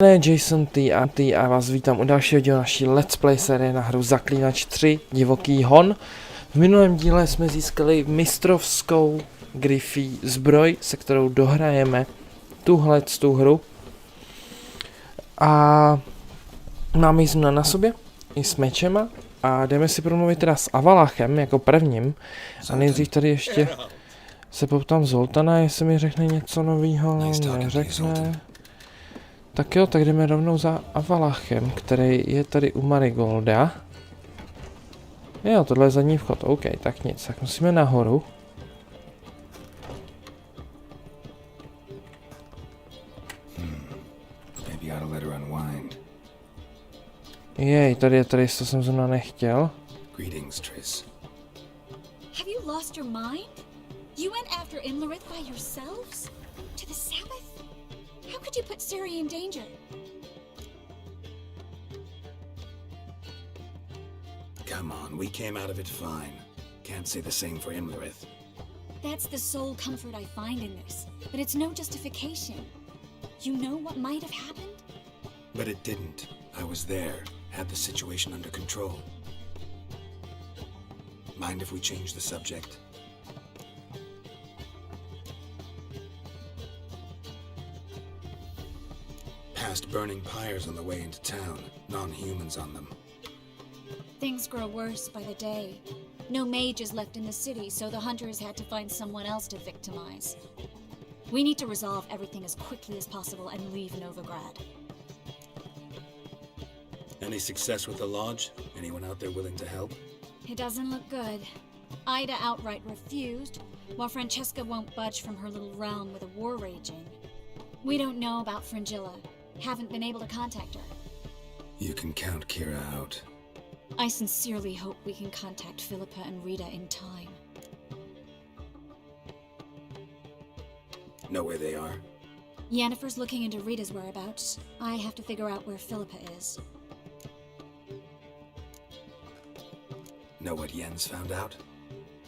Jason T a vás vítám u dalšího dílu naší Let's Play série na hru Zaklínač 3 Divoký hon. V minulém díle jsme získali mistrovskou Griffy zbroj, se kterou dohrajeme tu hru. A máme ji na sobě i s mečema a jdeme si promluvit teda s Avalachem jako prvním. A nejdřív tady ještě se poptám Zoltana, jestli mi řekne něco novýho, neřekne. Tak jo, tak jdeme rovnou za Avalachem, který je tady u Marigolda. Jo, tohle je zadní vchod, OK, tak nic, tak musíme nahoru. Jej, tady je tady, co jsem zrovna nechtěl. Greetings, Triss. Have you lost your mind? You went after Imlerith by yourselves? To the Sabbath? How could you put Ciri in danger? Come on, we came out of it fine. Can't say the same for Imlerith. That's the sole comfort I find in this, but it's no justification. You know what might have happened? But it didn't. I was there, had the situation under control. Mind if we change the subject? Past burning pyres on the way into town, non-humans on them. Things grow worse by the day. No mages left in the city, so the hunters had to find someone else to victimize. We need to resolve everything as quickly as possible and leave Novigrad. Any success with the lodge? Anyone out there willing to help? It doesn't look good. Ida outright refused, while Francesca won't budge from her little realm with a war raging. We don't know about Fringilla. Haven't been able to contact her. You can count Kira out. I sincerely hope we can contact Philippa and Rita in time. Know where they are? Yennefer's looking into Rita's whereabouts. I have to figure out where Philippa is. Know what Yen's found out?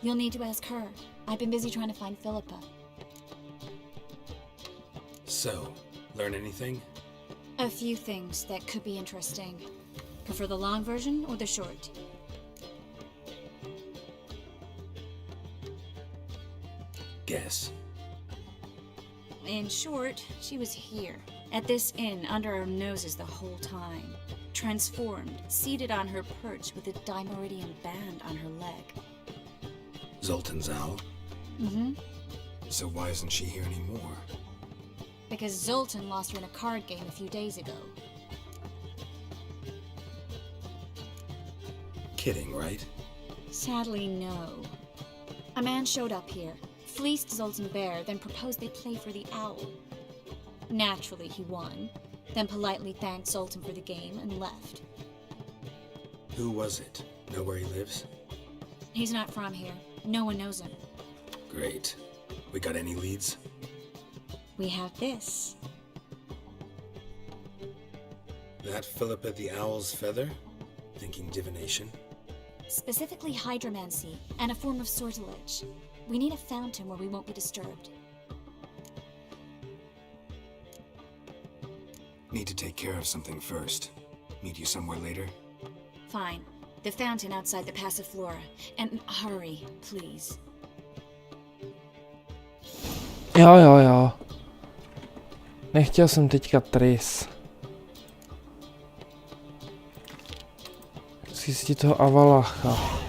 You'll need to ask her. I've been busy trying to find Philippa. So, learn anything? A few things that could be interesting. Prefer the long version or the short? Guess. In short, she was here, at this inn, under our noses the whole time. Transformed, seated on her perch with a Dimeridian band on her leg. Zoltan's owl? Mm-hmm. So why isn't she here anymore? Because Zoltan lost her in a card game a few days ago. Kidding, right? Sadly, no. A man showed up here, fleeced Zoltan bare, then proposed they play for the owl. Naturally, he won, then politely thanked Zoltan for the game and left. Who was it? Know where he lives? He's not from here. No one knows him. Great. We got any leads? We have this. That Philippa the Owl's feather? Thinking divination? Specifically hydromancy, and a form of sortilege. We need a fountain where we won't be disturbed. Need to take care of something first. Meet you somewhere later? Fine. The fountain outside the Passiflora. And hurry, please. Jo. Nechtěl jsem teďka Triss. Chci zjistit toho Avalacha.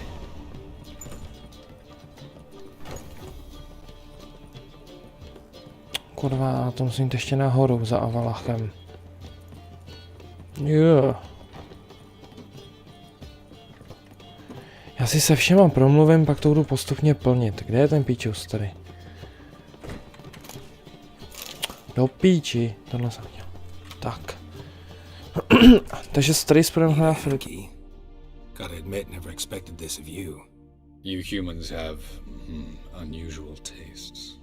Kurva, to musím jít ještě nahoru za Avalachem. Jo. Já si se všema promluvím, pak to budu postupně plnit. Kde je ten píčus tady? Do píči, tohle jsem chtěl. Tak. Takže s Triss budeme hrát Filip. Gotta admit, never expected this of you. You humans have unusual tastes.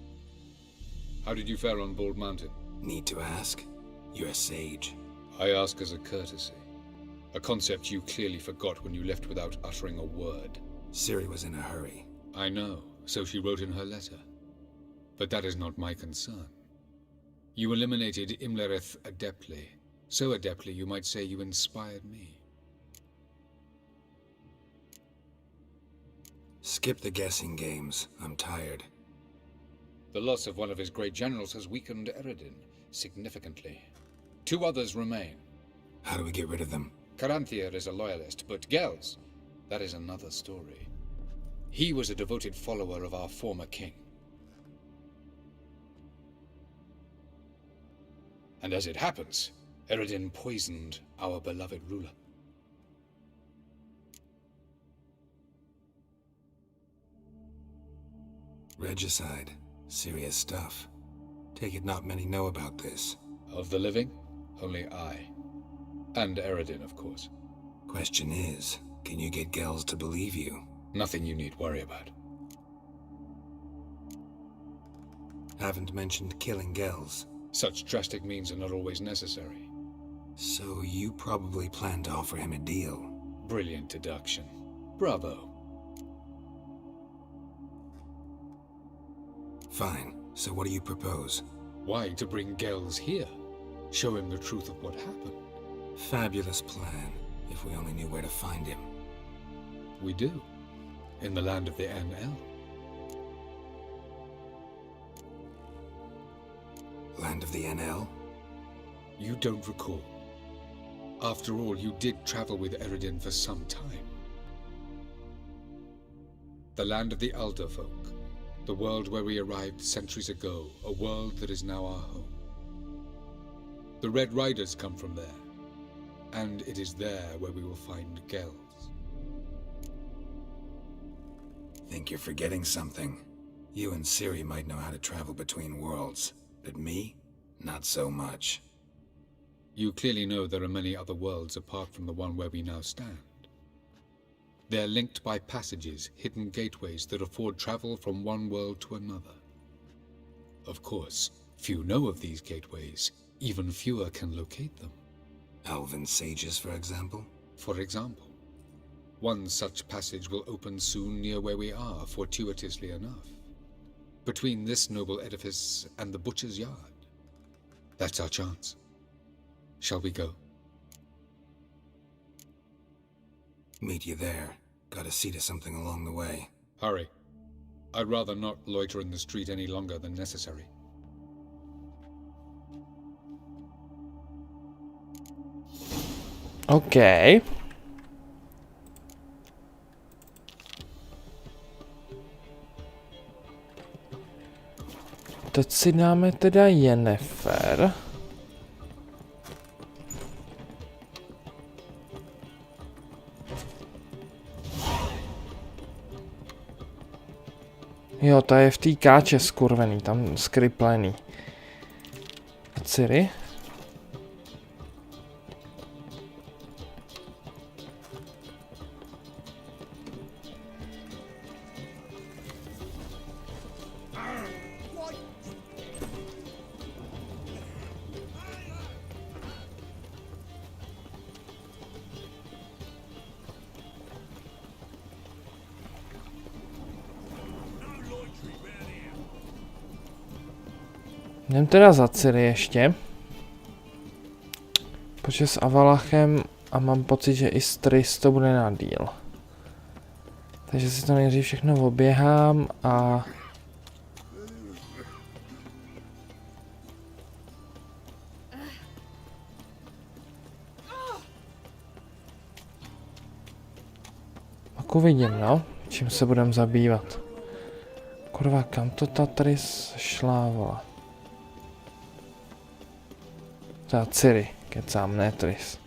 How did you fare on Bald Mountain? Need to ask? You're a sage. I ask as a courtesy. A concept you clearly forgot when you left without uttering a word. Ciri was in a hurry. I know, so she wrote in her letter. But that is not my concern. You eliminated Imlerith adeptly, So adeptly, you might say you inspired me. Skip the guessing games. I'm tired. The loss of one of his great generals has weakened Eredin significantly. 2 others remain. How do we get rid of them? Caranthir is a loyalist, but Gels, that is another story. He was a devoted follower of our former king. And as it happens, Eredin poisoned our beloved ruler. Regicide. Serious stuff. Take it not many know about this. Of the living, only I. And Eredin, of course. Question is, can you get Gels to believe you? Nothing you need worry about. Haven't mentioned killing Gels. Such drastic means are not always necessary. So you probably plan to offer him a deal. Brilliant deduction. Bravo. Fine. So what do you propose? Why to bring Gels here? Show him the truth of what happened. Fabulous plan, if we only knew where to find him. We do. In the land of the NL. Land of the NL? You don't recall. After all, you did travel with Eredin for some time. The land of the Alder folk. The world where we arrived centuries ago. A world that is now our home. The Red Riders come from there. And it is there where we will find Gels. Think you're forgetting something. You and Ciri might know how to travel between worlds, but me? Not so much. You clearly know there are many other worlds apart from the one where we now stand. They're linked by passages, hidden gateways that afford travel from one world to another. Of course, few know of these gateways. Even fewer can locate them. Elven sages, for example? For example. One such passage will open soon near where we are, fortuitously enough. Between this noble edifice and the butcher's yard. That's our chance. Shall we go? Meet you there. Gotta see to something along the way. Hurry. I'd rather not loiter in the street any longer than necessary. OK. Teď si dáme teda Yennefer. Jo, ta je v té káče skurvený, tam skriplený. A Ciri? Jdem teda za Ciri ještě. Protože s Avalachem a mám pocit, že i s Triss to bude na díl. Takže si to nejdřív všechno oběhám a... Pak uvidím, no, čím se budem zabývat. Kurva, kam to ta Triss šlávala? Ta Ciri, kecám, ne Triss.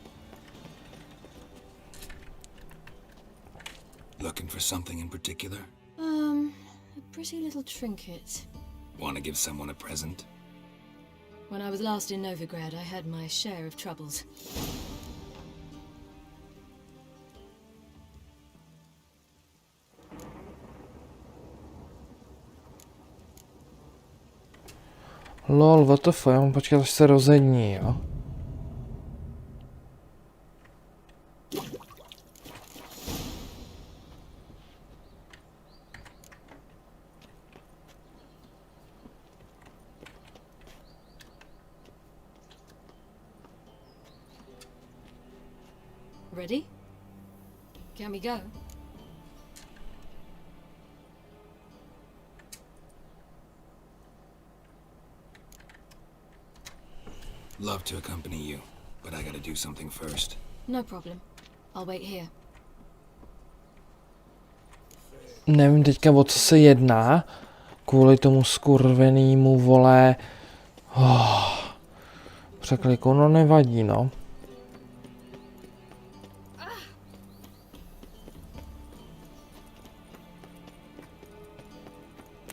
Looking for something in particular? A pretty little trinket. Want to give someone a present? When I was last in Novigrad, I had my share of troubles. Lol, what the fuck, já mám počkat, až se rozední, jo? Ready? Can we go? Love to accompany you, but I gotta do something first. No problem. I'll wait here. Nevím teďka, o co se jedná. Kvůli tomu skurvenýmu, vole... Překliku, no nevadí, no.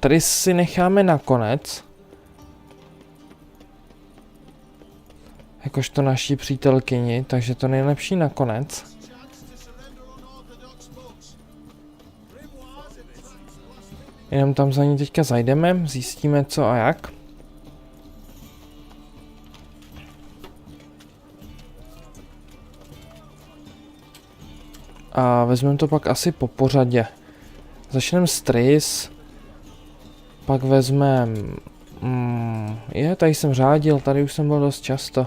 Tady si necháme nakonec. Jakožto naší přítelkyni, takže to nejlepší nakonec. Jenom tam za ní teďka zajdeme, zjistíme co a jak. A vezmeme to pak asi po pořadě. Začneme s Tris. Pak vezmeme... tady jsem řádil, tady už jsem byl dost často.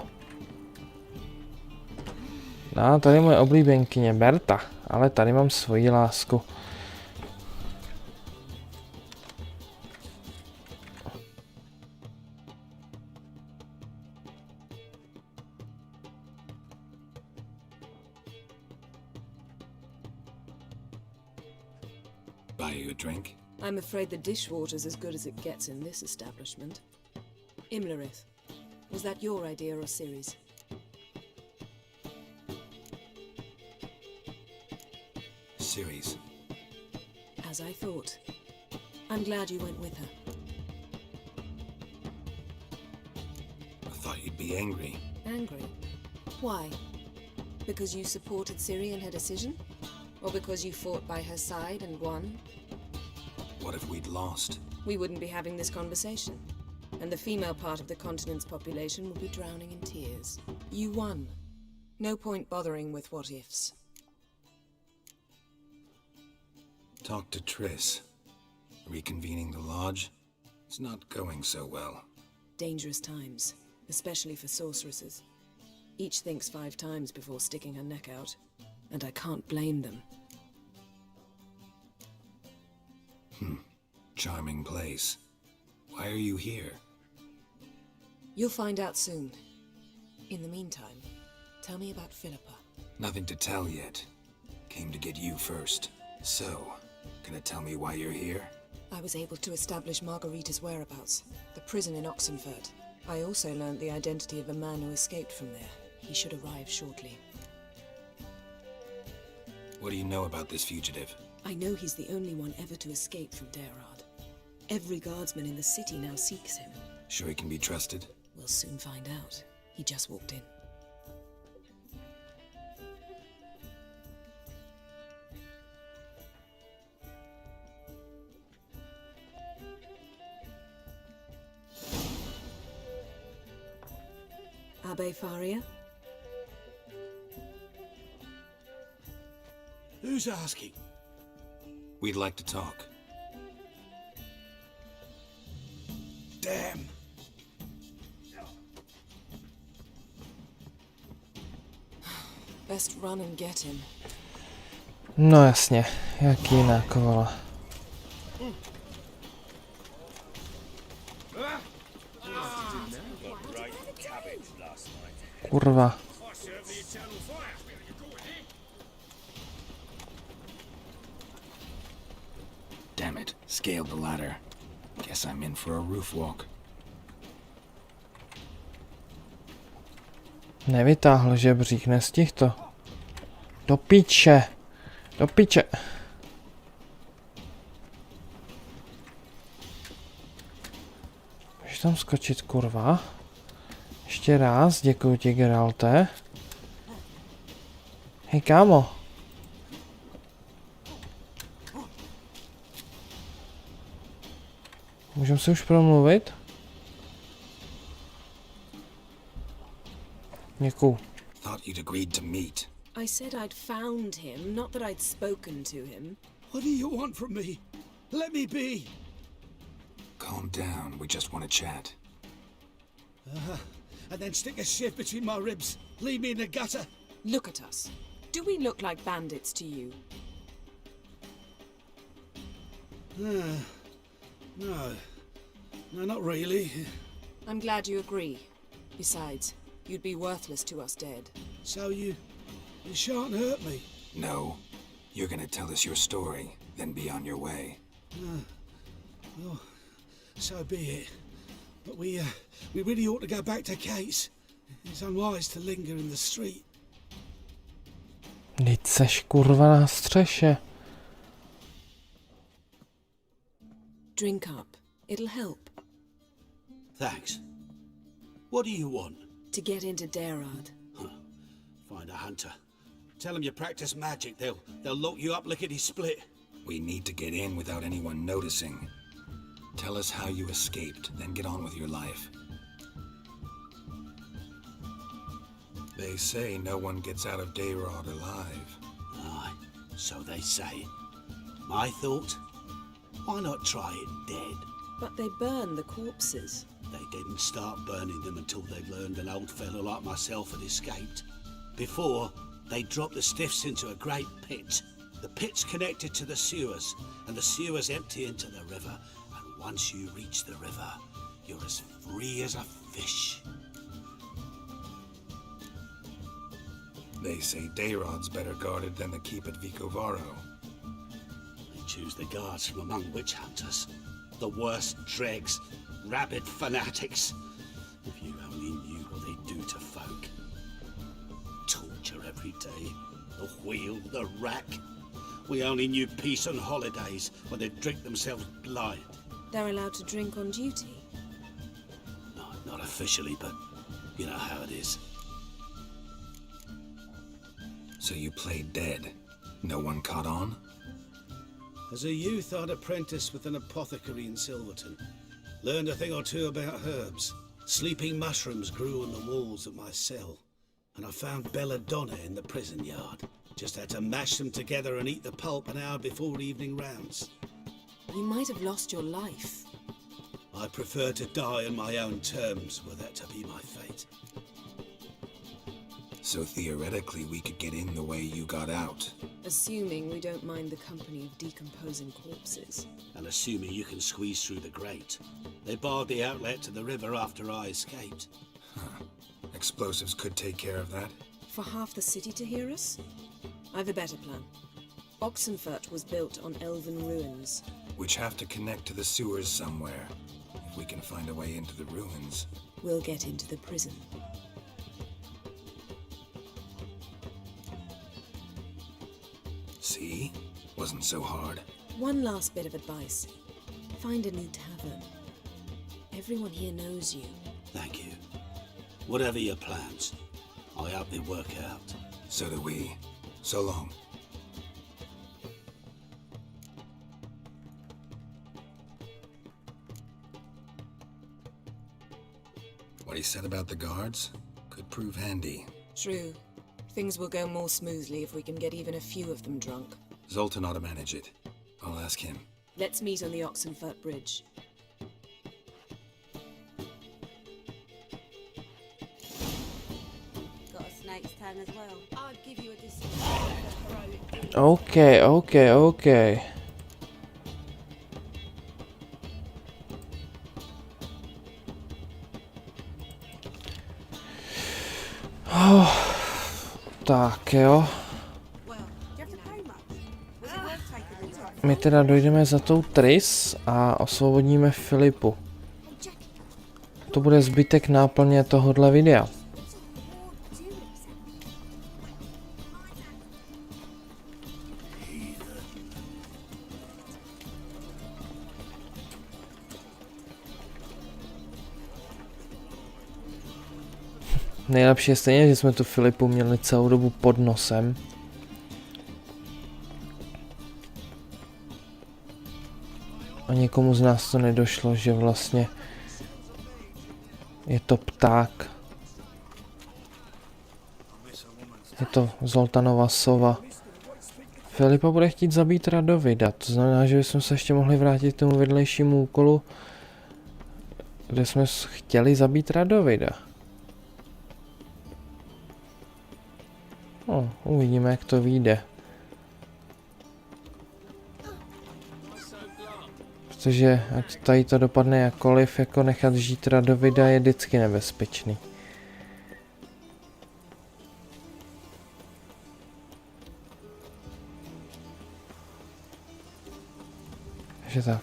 No, tady je moje oblíbenkyně Berta, ale tady mám svoji lásku. Buy you a drink? I'm afraid the dishwater's as good as it gets in this establishment. Imlerith, was that your idea or Ciri's? Series. As I thought. I'm glad you went with her. I thought you'd be angry. Angry? Why? Because you supported Ciri in her decision? Or because you fought by her side and won? What if we'd lost? We wouldn't be having this conversation. And the female part of the continent's population would be drowning in tears. You won. No point bothering with what ifs. Talk to Triss. Reconvening the lodge? It's not going so well. Dangerous times, especially for sorceresses. Each thinks 5 times before sticking her neck out. And I can't blame them. Charming place. Why are you here? You'll find out soon. In the meantime, tell me about Philippa. Nothing to tell yet. Came to get you first. So, gonna tell me why you're here? I was able to establish Margarita's whereabouts, the prison in Oxenford. I also learned the identity of a man who escaped from there. He should arrive shortly. What do you know about this fugitive? I know he's the only one ever to escape from Derard. Every guardsman in the city now seeks him. Sure he can be trusted? We'll soon find out. He just walked in. Abbe Faria? Who's asking? We'd like to talk. Damn. Best run and get him. No jasně, jak jinak, vole. Kurva. Damn it, scaled the ladder. Guess I'm in for a roof walk. Nevytáhl žebřík, nestihl to. Do piče. Do piče. Můžeš tam skočit, kurva. Ještě raz, děkuji ti, Geralte. Hej, kámo. Můžeme se už promluvit? Děkuju. Thought you'd agreed to meet. I said I'd found him, not that I'd spoken to him. What do you want from me? Let me be. Calm down, we just want to chat. And then stick a shiv between my ribs. Leave me in the gutter. Look at us. Do we look like bandits to you? No. No, not really. I'm glad you agree. Besides, you'd be worthless to us dead. So you shan't hurt me. No. You're gonna tell us your story, then be on your way. Well, so be it. But we really ought to go back to Kate's. It's unwise to linger in the street. Vždyť seš kurva na střeše. Drink up. It'll help. Thanks. What do you want? To get into Derard. Find a hunter. Tell them you practice magic. They'll lock you up lickety-split. We need to get in without anyone noticing. Tell us how you escaped, then get on with your life. They say no one gets out of Dayrod alive. Aye, so they say. My thought? Why not try it dead? But they burn the corpses. They didn't start burning them until they learned an old fellow like myself had escaped. Before, they dropped the stiffs into a great pit. The pit's connected to the sewers, and the sewers empty into the river. And once you reach the river, you're as free as a fish. They say Dayrod's better guarded than the keep at Vicovaro. They choose the guards from among witch hunters. The worst dregs, rabid fanatics. If you only knew what they do to folk. Torture every day. The wheel, the rack. We only knew peace on holidays when they'd drink themselves blind. They're allowed to drink on duty. No, not officially, but you know how it is. So you played dead. No one caught on? As a youth, I'd apprenticed with an apothecary in Silverton. Learned a thing or two about herbs. Sleeping mushrooms grew on the walls of my cell. And I found belladonna in the prison yard. Just had to mash them together and eat the pulp an hour before evening rounds. You might have lost your life. I prefer to die on my own terms, were that to be my fate. So theoretically we could get in the way you got out. Assuming we don't mind the company of decomposing corpses. And assuming you can squeeze through the grate. They barred the outlet to the river after I escaped. Explosives could take care of that. For half the city to hear us? I've a better plan. Oxenfurt was built on elven ruins. Which have to connect to the sewers somewhere. If we can find a way into the ruins. We'll get into the prison. See? Wasn't so hard. One last bit of advice. Find a new tavern. Everyone here knows you. Thank you. Whatever your plans, I hope they work out. So do we. So long. What he said about the guards could prove handy. True. Things will go more smoothly if we can get even a few of them drunk. Zoltan ought to manage it. I'll ask him. Let's meet on the Oxenfurt Bridge. Got a snake's tongue as well. I'd give you a OK. Tak jo. My teda dojdeme za tou Tris a osvobodíme Filipu. To bude zbytek náplně tohohle videa. Nejlepší je stejně, že jsme tu Filipu měli celou dobu pod nosem. A někomu z nás to nedošlo, že vlastně je to pták. Je to Zoltanova sova. Filipa bude chtít zabít Radovida, to znamená, že bychom se ještě mohli vrátit k tomu vedlejšímu úkolu, kde jsme chtěli zabít Radovida. No, uvidíme, jak to vyjde. Protože ať tady to dopadne jakkoliv, jako nechat žít Radovida je vždycky nebezpečný. Takže tak.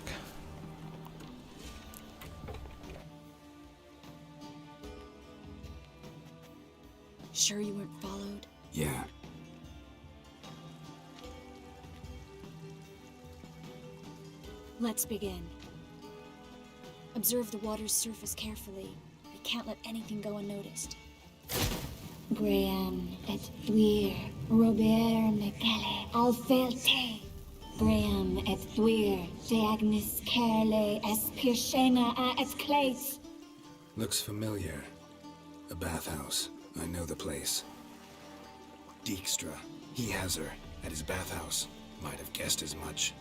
Sure you weren't followed? Yeah. Let's begin. Observe the water's surface carefully. We can't let anything go unnoticed. Graham et thuir, Robert Mecale, Alfelte. Graham et thuir, de agnis kerle, es pirshena a et clates. Looks familiar. A bathhouse. I know the place. Dijkstra. He has her at his bathhouse. Might have guessed as much.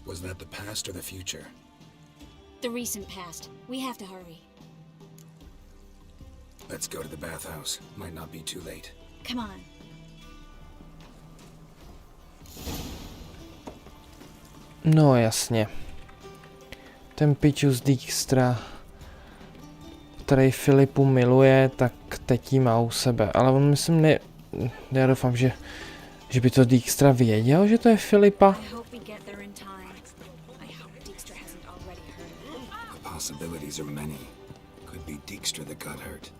Was that the past or the future? The recent past. We have to hurry. Let's go to the bathhouse. Might not be too late. Come on. No jasně. Ten pičus Dijkstra, který Filipu miluje, tak teď jí má u sebe. Ale on myslím ne... Já doufám, že by to Dijkstra věděl, že to je Filipa. I hope we get there in time. I hope Dijkstra hasn't already heard of it. The possibilities are many. Could be Dijkstra that got hurt.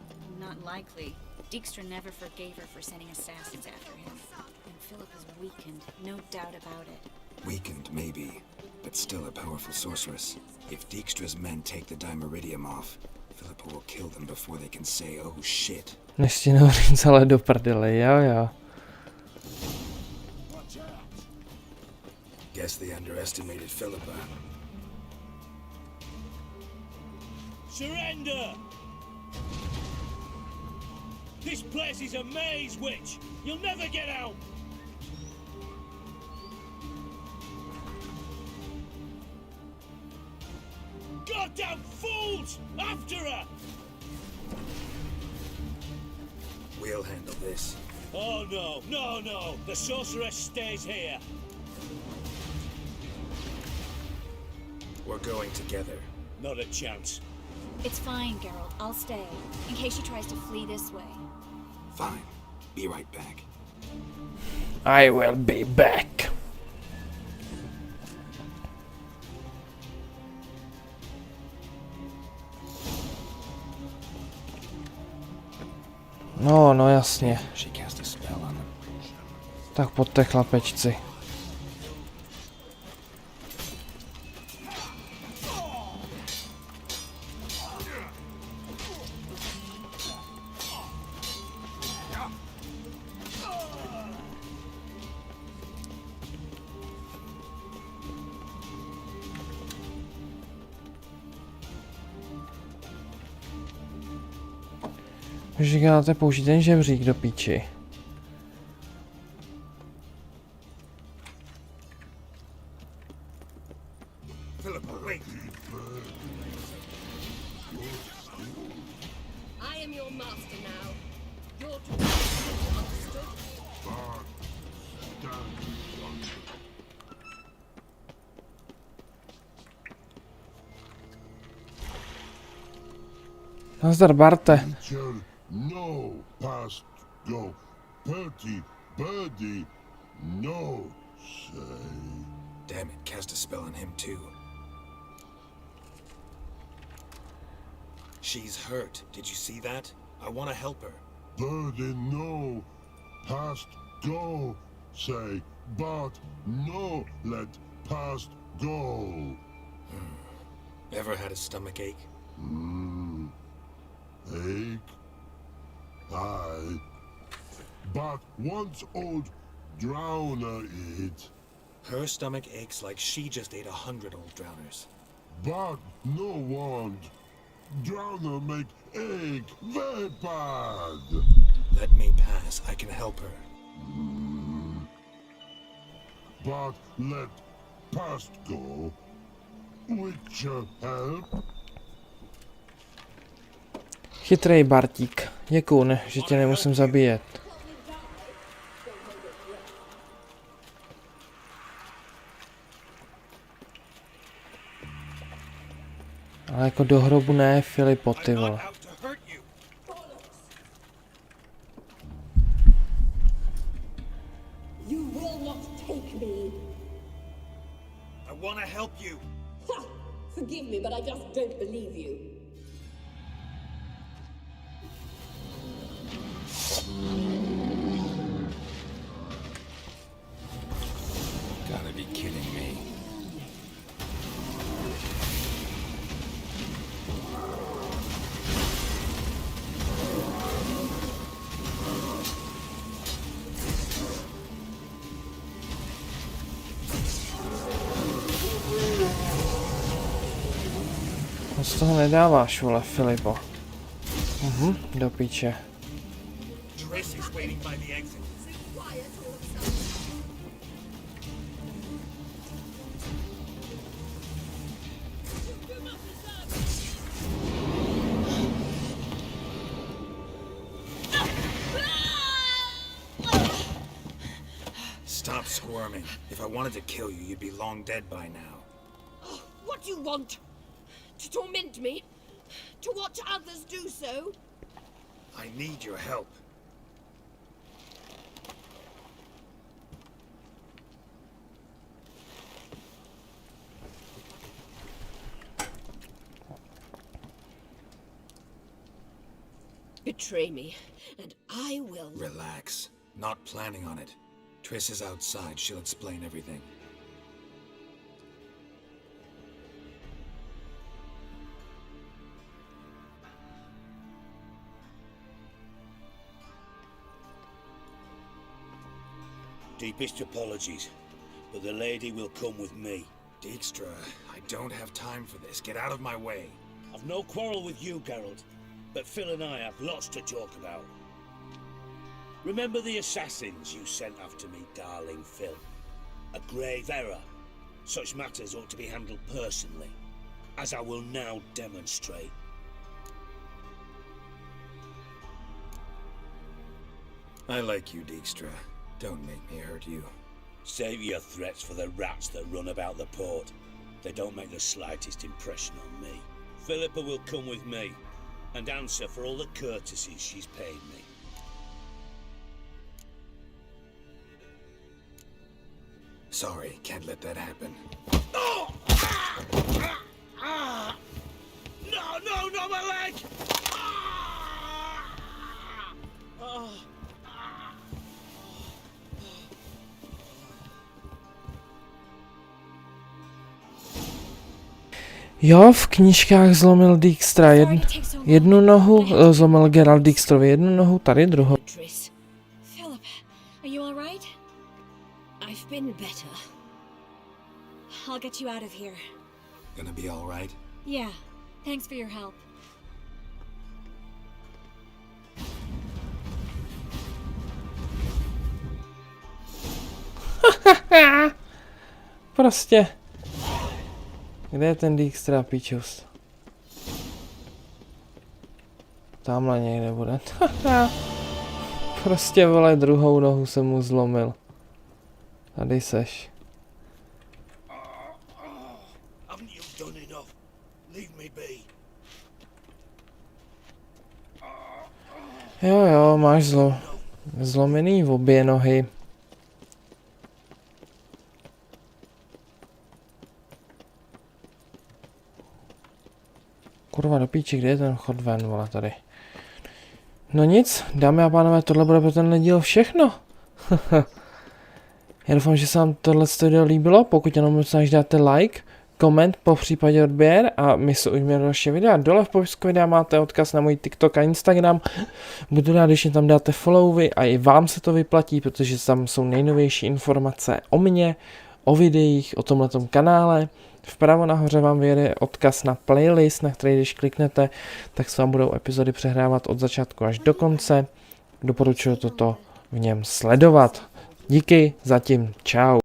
Not likely. Dijkstra never forgave her for sending assassins after him. And Philip is weakened, no doubt about it. Weakened, maybe, but still a powerful sorceress. If Dijkstra's men take the Dimeridium off, Philippa will kill them before they can say, oh shit. Neštěnou říct, ale do prdele, jo. Guess they underestimated Philippa. Surrender! This place is a maze, witch! You'll never get out! Goddamn fools! After her! We'll handle this. Oh no! The sorceress stays here. We're going together. Not a chance. It's fine, Geralt. I'll stay, in case she tries to flee this way. Fine. Be right back. I will be back. No jasně. She cast a spell on them. Tak pojďte chlapečci. Už říkáte použít ten žebřík do píči. Philippa, wait! I am your master now. Your understood? Nazdar, Barte. No, past go. Bertie, birdie, no, say. Damn it, cast a spell on him too. She's hurt. Did you see that? I want to help her. Birdie, no, past go, say. But no, let past go. Ever had a stomach ache? Ache? Aye. But once old drowner eat. Her stomach aches like she just ate 100 old drowners. But no want. Drowner make ache very bad. Let me pass. I can help her. But let Pastko. Witcher help? Chytrej Bartík. Děkuju, že tě nemusím zabíjet. Ale jako do hrobu ne, Filipo, ty vole. You will not take me. I want to help you. Ha! Forgive me, but I just don't believe you. Gotta be kidding me. Z toho nedáváš, vole, Filipo. Do píče. Triss is waiting by the exit. Stop squirming. If I wanted to kill you, you'd be long dead by now. What do you want? To torment me? To watch others do so? I need your help. Betray me, and I will. Relax. Not planning on it. Triss is outside. She'll explain everything. Deepest apologies, but the lady will come with me. Dijkstra, I don't have time for this. Get out of my way. I've no quarrel with you, Geralt, but Phil and I have lots to talk about. Remember the assassins you sent after me, darling Phil? A grave error. Such matters ought to be handled personally, as I will now demonstrate. I like you, Dijkstra. Don't make me hurt you. Save your threats for the rats that run about the port. They don't make the slightest impression on me. Philippa will come with me and answer for all the courtesies she's paid me. Sorry, can't let that happen. Oh! No, not my leg! Jo, v knížkách zlomil Dijkstra jednu nohu, zlomil Geralt Dijkstrovi jednu nohu, tady druhou. Triss. Philip, are you alright? I've been better. I'll get you out of here. Gonna be alright? Yeah, thanks for your help. Prostě. Kde je ten Dijkstra, píčus? Tamhle někde bude. Prostě, vole, druhou nohu jsem mu zlomil. Tady seš. Jo, máš zlomený v obě nohy. Kurva do píči, kde je ten chod ven, vole, tady. No nic, dámy a pánové, tohle bude pro tenhle díl všechno. Já doufám, že se vám tohle video líbilo, pokud ano, možná dáte like, koment, po případě odběr a my se ujmeme do dalšího videa. Dole v popisku videa máte odkaz na můj TikTok a Instagram. Budu rád, když mi tam dáte followy a i vám se to vyplatí, protože tam jsou nejnovější informace o mně, o videích, o tomhletom kanále. Vpravo nahoře vám vyjede odkaz na playlist, na který když kliknete, tak se vám budou epizody přehrávat od začátku až do konce. Doporučuji toto v něm sledovat. Díky, zatím, čau.